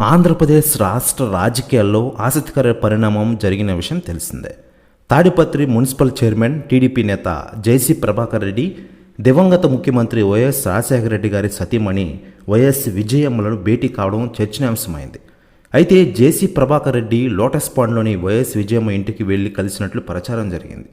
ఆంధ్రప్రదేశ్ రాష్ట్ర రాజకీయాల్లో ఆసక్తికర పరిణామం జరిగిన విషయం తెలిసిందే. తాడిపత్రి మున్సిపల్ చైర్మన్ టీడీపీ నేత జేసీ ప్రభాకర్ రెడ్డి, దివంగత ముఖ్యమంత్రి వైఎస్ రాజశేఖర రెడ్డి గారి సతీమణి వైఎస్ విజయమ్మలను భేటీ కావడం చర్చనీయాంశమైంది. అయితే జేసీ ప్రభాకర్ రెడ్డి లోటస్ పాండ్లోని వైఎస్ విజయమ్మ ఇంటికి వెళ్లి కలిసినట్లు ప్రచారం జరిగింది.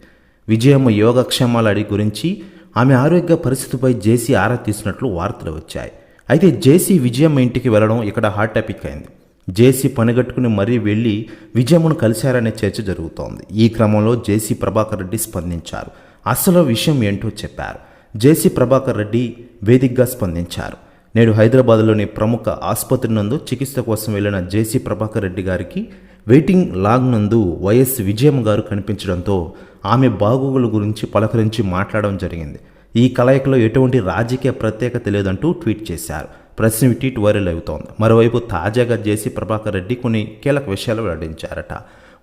విజయమ్మ యోగక్షేమాల గురించి, ఆమె ఆరోగ్య పరిస్థితిపై జేసీ ఆరా తీసినట్లు వార్తలు వచ్చాయి. అయితే జేసీ విజయమ్మ ఇంటికి వెళ్లడం ఇక్కడ హాట్ టాపిక్ అయింది. జేసీ పనిగట్టుకుని మరీ వెళ్లి విజయమ్మను కలిశారనే చర్చ జరుగుతోంది. ఈ క్రమంలో జేసీ ప్రభాకర్ రెడ్డి స్పందించారు. అసలు విషయం ఏంటో చెప్పారు. జేసీ ప్రభాకర్ రెడ్డి వేదికగా స్పందించారు. నేడు హైదరాబాద్లోని ప్రముఖ ఆసుపత్రి నందు చికిత్స కోసం వెళ్లిన జేసీ ప్రభాకర్ రెడ్డి గారికి వెయిటింగ్ లాగ్ నందు వైఎస్ విజయమ్మ గారు కనిపించడంతో ఆమె బాగోగుల గురించి పలకరించి మాట్లాడడం జరిగింది. ఈ కలయికలో ఎటువంటి రాజకీయ ప్రత్యేకత లేదంటూ ట్వీట్ చేశారు. ప్రశ్న ట్వీట్ వైరల్ అవుతోంది. మరోవైపు తాజాగా జేసీ ప్రభాకర్ రెడ్డి కొన్ని కీలక విషయాలు వెల్లడించారట.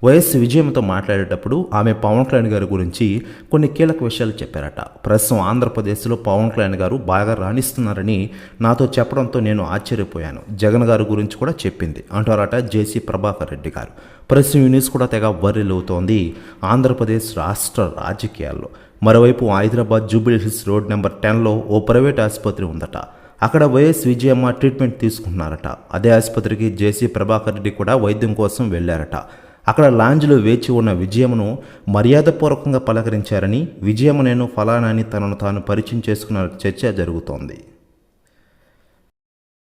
వైఎస్ విజయమ్మతో మాట్లాడేటప్పుడు ఆమె పవన్ కళ్యాణ్ గారి గురించి కొన్ని కీలక విషయాలు చెప్పారట. ప్రస్తుతం ఆంధ్రప్రదేశ్లో పవన్ కళ్యాణ్ గారు బాగా రాణిస్తున్నారని నాతో చెప్పడంతో నేను ఆశ్చర్యపోయాను. జగన్ గారి గురించి కూడా చెప్పింది అంటారట జేసీ ప్రభాకర్ రెడ్డి గారు. ప్రస్తుతం న్యూస్ కూడా తెగ వైరల్ అవుతోంది ఆంధ్రప్రదేశ్ రాష్ట్ర రాజకీయాల్లో. మరోవైపు Hyderabad Jubilee Hills road number 10లో ఓ ప్రైవేట్ ఆసుపత్రి ఉందట. అక్కడ వైఎస్ విజయమ్మ ట్రీట్మెంట్ తీసుకుంటున్నారట. అదే ఆసుపత్రికి జేసీ ప్రభాకర్ రెడ్డి కూడా వైద్యం కోసం వెళ్లారట. అక్కడ లాంజ్లో వేచి ఉన్న విజయమ్మను మర్యాదపూర్వకంగా పలకరించారని, విజయమ్మ నేను ఫలానా అని తనను తాను పరిచయం చేసుకున్న చర్చ జరుగుతోంది.